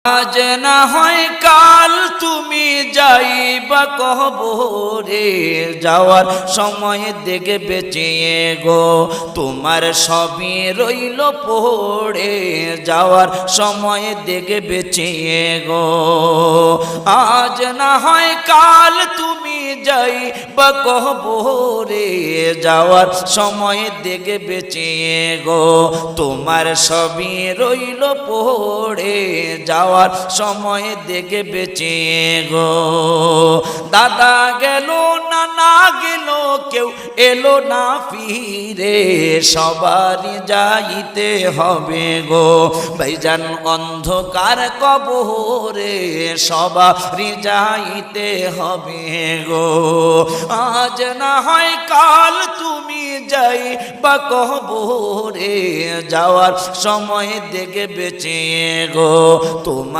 আজ না হয় কাল তুমি যাইবা কবরে, যাওয়ার সময় দেখে বেঁচিয়ে গো তোমার সবই রইল পড়ে, যাওয়ার সময় দেখে বেঁচিয়ে গো। আজ না হয় কাল তুমি যাইবা কবরে, যাওয়ার সময় দেখে বেঁচিয়ে গো তোমার সবই রইল পড়ে, যাওয়ার সময় দেখে বেঁচিয়ে গো। দাদা গেল নানা গেল কেউ এলো না ফিরে, সবারই যাইতে হবে গো ভাইজান অন্ধকার কবরে, সবারই যাইতে হবে গো। আজ না হয় কাল তুমি যাইবা কবরে, যাওয়ার সময় দেখে বেঁচিয়ে গো তোমার